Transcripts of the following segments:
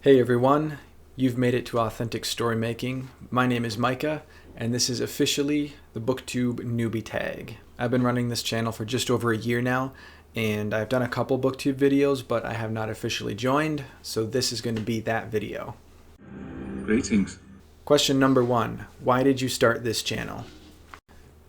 Hey everyone, you've made it to Authentic Story Making. My name is Micah, and this is officially the Booktube Newbie Tag. I've been running this channel for just over a year now, and I've done a couple Booktube videos, but I have not officially joined, so this is going to be that video. Greetings. Question number 1, why did you start this channel?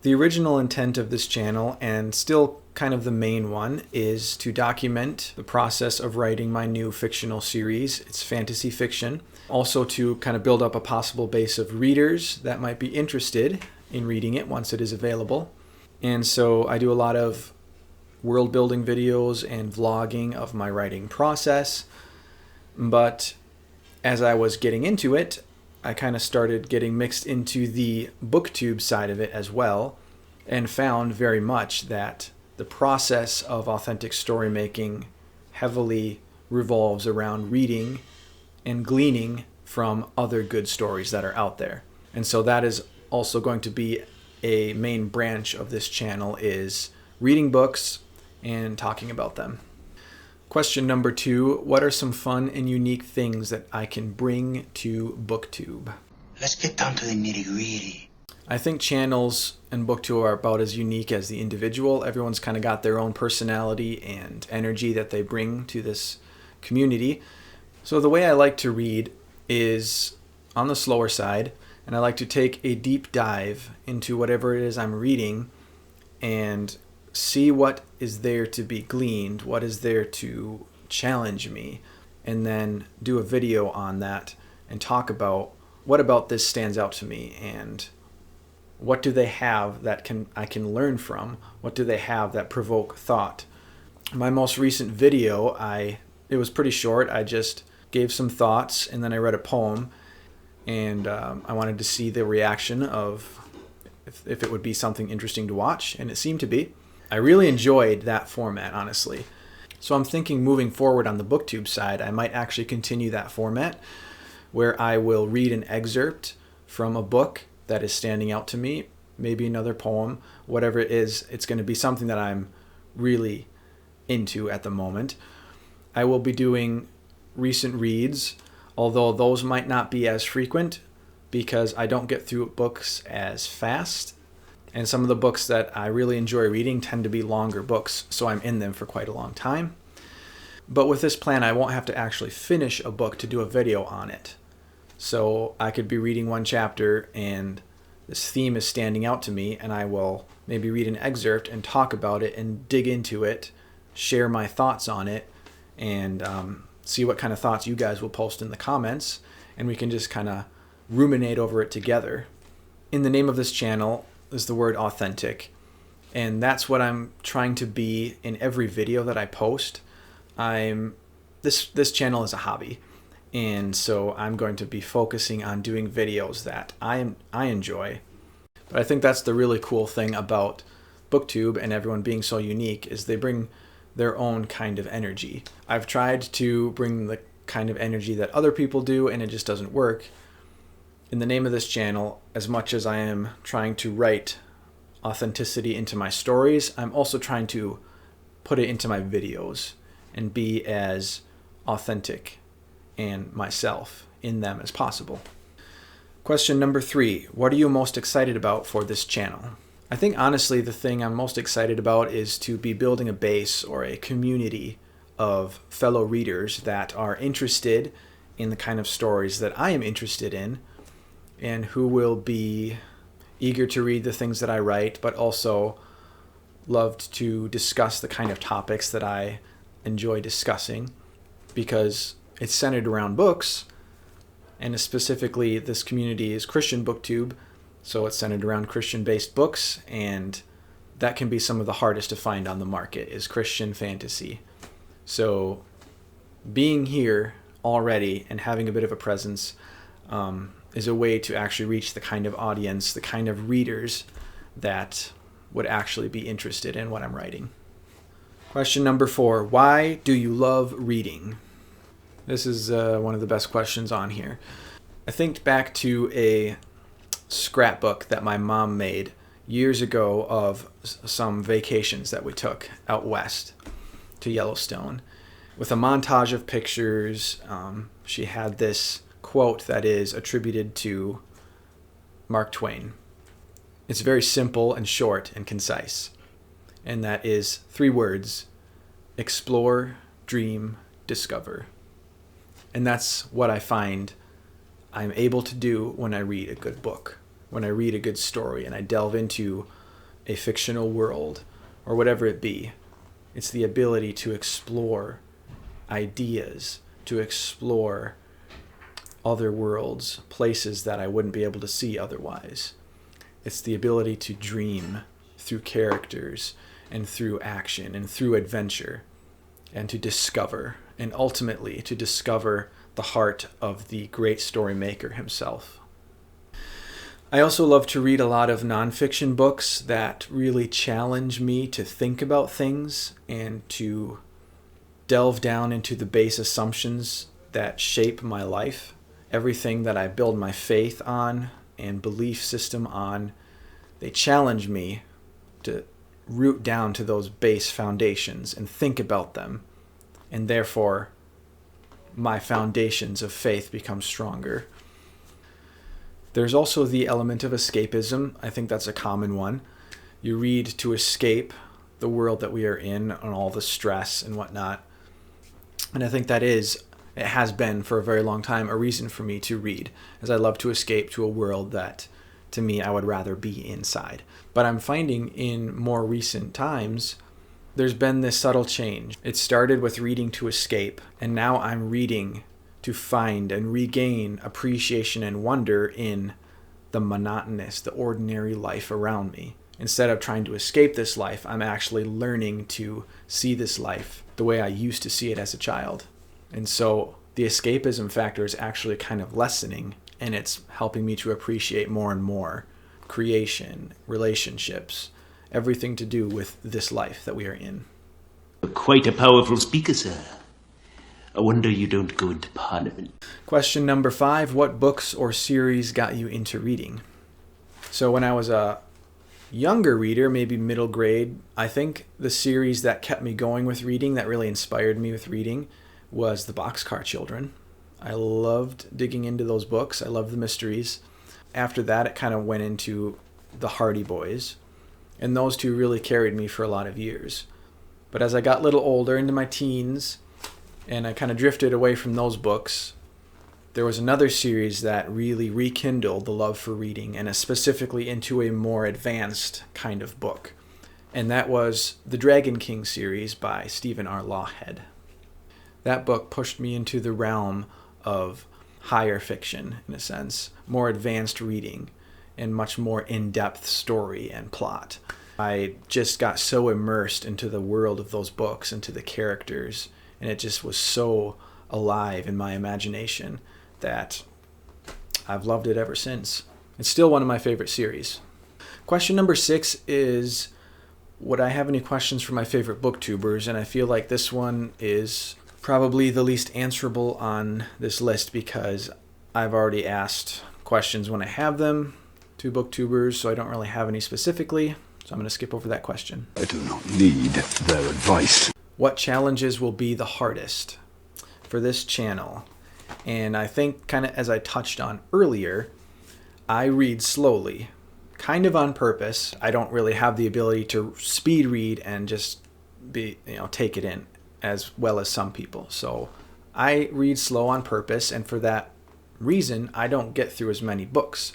The original intent of this channel, and still kind of the main one, is to document the process of writing my new fictional series. It's fantasy fiction. Also to kind of build up a possible base of readers that might be interested in reading it once it is available. And so I do a lot of world building videos and vlogging of my writing process. But as I was getting into it, I kind of started getting mixed into the booktube side of it as well, and found very much that the process of authentic story making heavily revolves around reading and gleaning from other good stories that are out there. And so that is also going to be a main branch of this channel, is reading books and talking about them. Question number 2, what are some fun and unique things that I can bring to Booktube? Let's get down to the nitty-gritty. I think channels and Booktube are about as unique as the individual. Everyone's kind of got their own personality and energy that they bring to this community. So the way I like to read is on the slower side, and I like to take a deep dive into whatever it is I'm reading and see what is there to be gleaned, what is there to challenge me, and then do a video on that and talk about what about this stands out to me, and what do they have that I can learn from, what do they have that provoke thought. My most recent video, it was pretty short. I just gave some thoughts and then I read a poem, and I wanted to see the reaction of if it would be something interesting to watch, and it seemed to be. I really enjoyed that format, honestly. So I'm thinking moving forward on the Booktube side, I might actually continue that format where I will read an excerpt from a book that is standing out to me, maybe another poem, whatever it is. It's going to be something that I'm really into at the moment. I will be doing recent reads, although those might not be as frequent because I don't get through books as fast. And some of the books that I really enjoy reading tend to be longer books, so I'm in them for quite a long time. But with this plan, I won't have to actually finish a book to do a video on it. So I could be reading one chapter and this theme is standing out to me, and I will maybe read an excerpt and talk about it and dig into it, share my thoughts on it, and see what kind of thoughts you guys will post in the comments, and we can just kind of ruminate over it together. In the name of this channel is the word authentic, and that's what I'm trying to be in every video that I post. This channel is a hobby, and so I'm going to be focusing on doing videos that I enjoy. But I think that's the really cool thing about Booktube and everyone being so unique, is they bring their own kind of energy. I've tried to bring the kind of energy that other people do, and it just doesn't work. In the name of this channel, as much as I am trying to write authenticity into my stories, I'm also trying to put it into my videos and be as authentic and myself in them as possible. Question number 3, what are you most excited about for this channel? I think honestly the thing I'm most excited about is to be building a base or a community of fellow readers that are interested in the kind of stories that I am interested in, and who will be eager to read the things that I write, but also loved to discuss the kind of topics that I enjoy discussing, because it's centered around books, and specifically this community is Christian Booktube, so it's centered around Christian-based books, and that can be some of the hardest to find on the market, is Christian fantasy. So being here already and having a bit of a presence is a way to actually reach the kind of audience, the kind of readers that would actually be interested in what I'm writing. Question number 4, why do you love reading? This is one of the best questions on here. I think back to a scrapbook that my mom made years ago of some vacations that we took out west to Yellowstone. with a montage of pictures. She had this quote that is attributed to Mark Twain. It's very simple and short and concise. And that is 3 words: explore, dream, discover. And that's what I find I'm able to do when I read a good book, when I read a good story and I delve into a fictional world or whatever it be. It's the ability to explore ideas, to explore other worlds, places that I wouldn't be able to see otherwise. It's the ability to dream through characters and through action and through adventure, and to discover, and ultimately to discover the heart of the great story maker himself. I also love to read a lot of nonfiction books that really challenge me to think about things and to delve down into the base assumptions that shape my life. Everything that I build my faith on and belief system on, they challenge me to root down to those base foundations and think about them. And therefore, my foundations of faith become stronger. There's also the element of escapism. I think that's a common one. You read to escape the world that we are in and all the stress and whatnot. And I think it has been for a very long time, a reason for me to read, as I love to escape to a world that, to me, I would rather be inside. But I'm finding in more recent times, there's been this subtle change. It started with reading to escape, and now I'm reading to find and regain appreciation and wonder in the monotonous, the ordinary life around me. Instead of trying to escape this life, I'm actually learning to see this life the way I used to see it as a child. And so the escapism factor is actually kind of lessening, and it's helping me to appreciate more and more creation, relationships, everything to do with this life that we are in. Quite a powerful speaker, sir. I wonder you don't go into Parliament. Question number 5, what books or series got you into reading? So when I was a younger reader, maybe middle grade, I think the series that kept me going with reading, that really inspired me with reading, was The Boxcar Children. I loved digging into those books. I loved the mysteries. After that, it kind of went into The Hardy Boys, and those two really carried me for a lot of years. But as I got a little older, into my teens, and I kind of drifted away from those books, there was another series that really rekindled the love for reading, and specifically into a more advanced kind of book. And that was the Dragon King series by Stephen R. Lawhead. That book pushed me into the realm of higher fiction, in a sense, more advanced reading, and much more in-depth story and plot. I just got so immersed into the world of those books, into the characters, and it just was so alive in my imagination that I've loved it ever since. It's still one of my favorite series. Question number 6 is, would I have any questions for my favorite booktubers? And I feel like this one is probably the least answerable on this list because I've already asked questions when I have them to booktubers, so I don't really have any specifically. So I'm going to skip over that question. I do not need their advice. What challenges will be the hardest for this channel? And I think, kind of as I touched on earlier, I read slowly, kind of on purpose. I don't really have the ability to speed read and just take it in as well as some people. So I read slow on purpose, and for that reason, I don't get through as many books.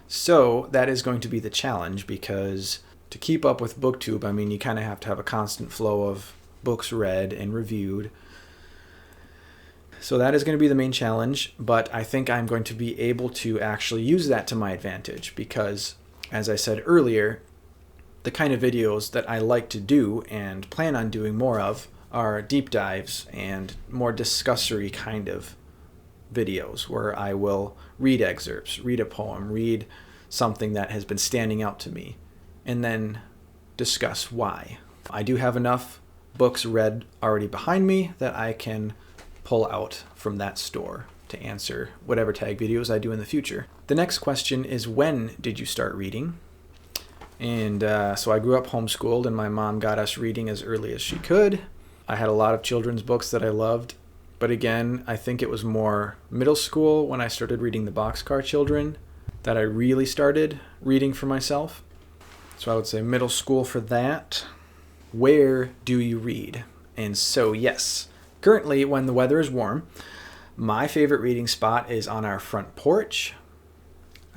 So that is going to be the challenge, because to keep up with Booktube, I mean, you kind of have to have a constant flow of books read and reviewed. So that is going to be the main challenge, but I think I'm going to be able to actually use that to my advantage because, as I said earlier, the kind of videos that I like to do and plan on doing more of are deep dives and more discussory kind of videos where I will read excerpts, read a poem, read something that has been standing out to me, and then discuss why. I do have enough books read already behind me that I can pull out from that store to answer whatever tag videos I do in the future. The next question is, when did you start reading? And so I grew up homeschooled, and my mom got us reading as early as she could. I had a lot of children's books that I loved, but again, I think it was more middle school when I started reading the Boxcar Children that I really started reading for myself. So I would say middle school for that. Where do you read? And so, yes, currently when the weather is warm, my favorite reading spot is on our front porch.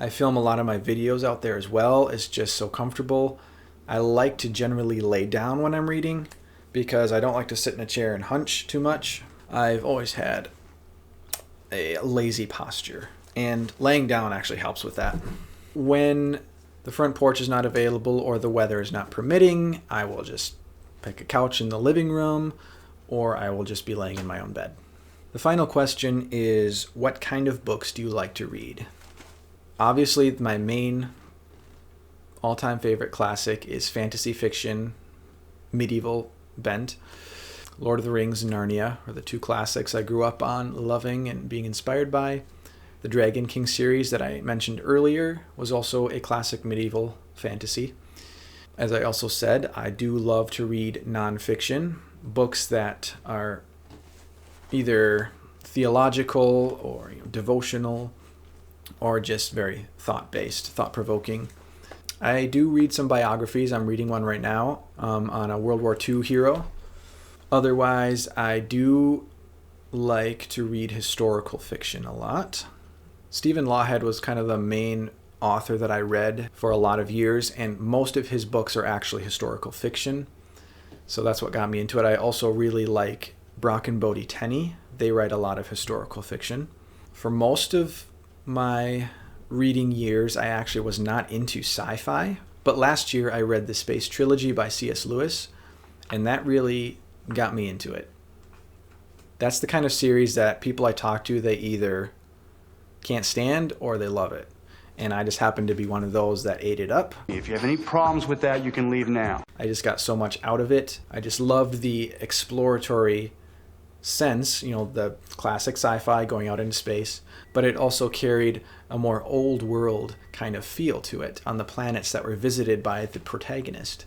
I film a lot of my videos out there as well. It's just so comfortable. I like to generally lay down when I'm reading because I don't like to sit in a chair and hunch too much. I've always had a lazy posture, and laying down actually helps with that. When the front porch is not available or the weather is not permitting, I will just pick a couch in the living room, or I will just be laying in my own bed. The final question is, what kind of books do you like to read? Obviously, my main all-time favorite classic is fantasy fiction, medieval bent. Lord of the Rings and Narnia are the two classics I grew up on, loving and being inspired by. The Dragon King series that I mentioned earlier was also a classic medieval fantasy. As I also said, I do love to read nonfiction, books that are either theological or devotional or just very thought-based, thought-provoking. I do read some biographies. I'm reading one right now on a World War II hero. Otherwise, I do like to read historical fiction a lot. Stephen Lawhead was kind of the main author that I read for a lot of years, and most of his books are actually historical fiction. So that's what got me into it. I also really like Brock and Bodie Tenney. They write a lot of historical fiction. For most of my reading years, I actually was not into sci-fi, but last year I read the Space Trilogy by C.S. Lewis, and that really got me into it. That's the kind of series that people I talk to, they either can't stand or they love it. And I just happened to be one of those that ate it up. If you have any problems with that, you can leave now. I just got so much out of it. I just loved the exploratory sense, the classic sci-fi going out into space, but it also carried a more old world kind of feel to it on the planets that were visited by the protagonist.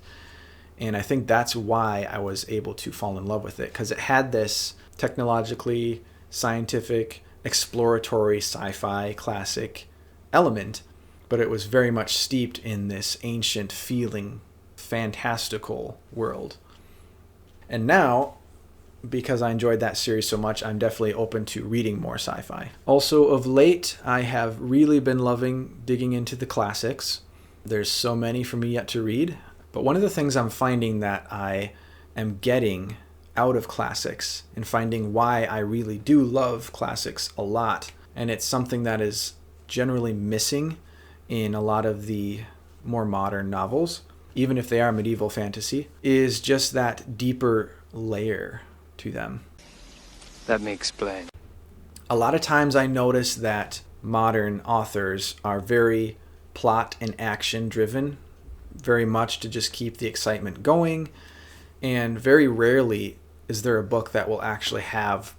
And I think that's why I was able to fall in love with it, because it had this technologically scientific, exploratory sci-fi classic element, but it was very much steeped in this ancient feeling, fantastical world. And now, because I enjoyed that series so much, I'm definitely open to reading more sci-fi. Also, of late, I have really been loving digging into the classics. There's so many for me yet to read. But one of the things I'm finding that I am getting out of classics and finding why I really do love classics a lot, and it's something that is generally missing in a lot of the more modern novels, even if they are medieval fantasy, is just that deeper layer to them. Let me explain. A lot of times I notice that modern authors are very plot and action driven, very much to just keep the excitement going, and very rarely is there a book that will actually have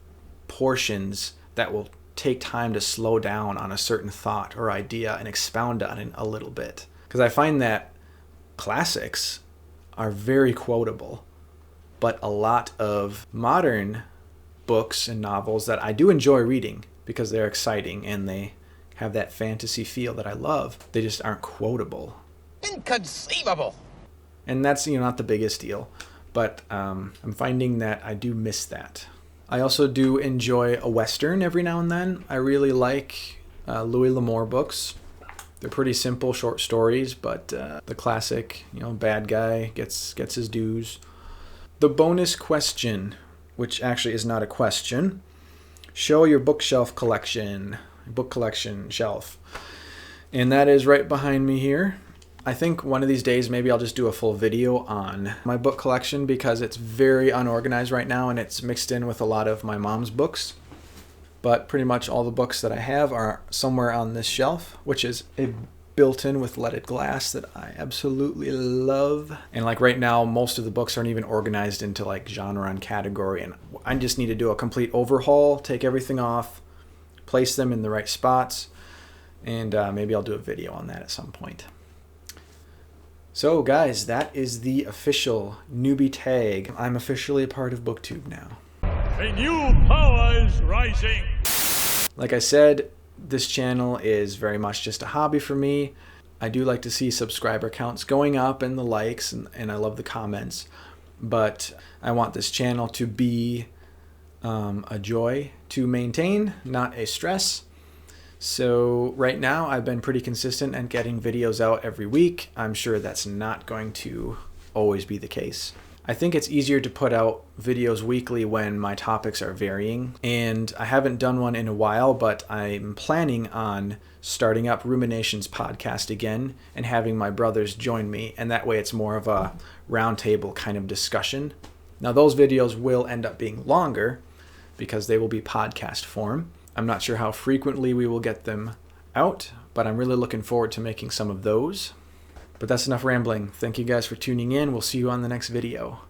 portions that will take time to slow down on a certain thought or idea and expound on it a little bit. Because I find that classics are very quotable, but a lot of modern books and novels that I do enjoy reading because they're exciting and they have that fantasy feel that I love, they just aren't quotable. Inconceivable! And that's not the biggest deal, but I'm finding that I do miss that. I also do enjoy a Western every now and then. I really like Louis L'Amour books. They're pretty simple, short stories, but the classic, bad guy gets his dues. The bonus question, which actually is not a question, show your bookshelf collection, book collection shelf. And that is right behind me here. I think one of these days maybe I'll just do a full video on my book collection because it's very unorganized right now and it's mixed in with a lot of my mom's books. But pretty much all the books that I have are somewhere on this shelf, which is a built-in with leaded glass that I absolutely love. And like right now, most of the books aren't even organized into like genre and category, and I just need to do a complete overhaul, take everything off, place them in the right spots, and maybe I'll do a video on that at some point. So guys, that is the official newbie tag. I'm officially a part of Booktube now. A new power is rising. Like I said, this channel is very much just a hobby for me. I do like to see subscriber counts going up and the likes, and I love the comments. But I want this channel to be a joy to maintain, not a stress. So right now I've been pretty consistent at getting videos out every week. I'm sure that's not going to always be the case. I think it's easier to put out videos weekly when my topics are varying, and I haven't done one in a while, but I'm planning on starting up Ruminations podcast again and having my brothers join me, and that way it's more of a roundtable kind of discussion. Now those videos will end up being longer because they will be podcast form. I'm not sure how frequently we will get them out, but I'm really looking forward to making some of those. But that's enough rambling. Thank you guys for tuning in. We'll see you on the next video.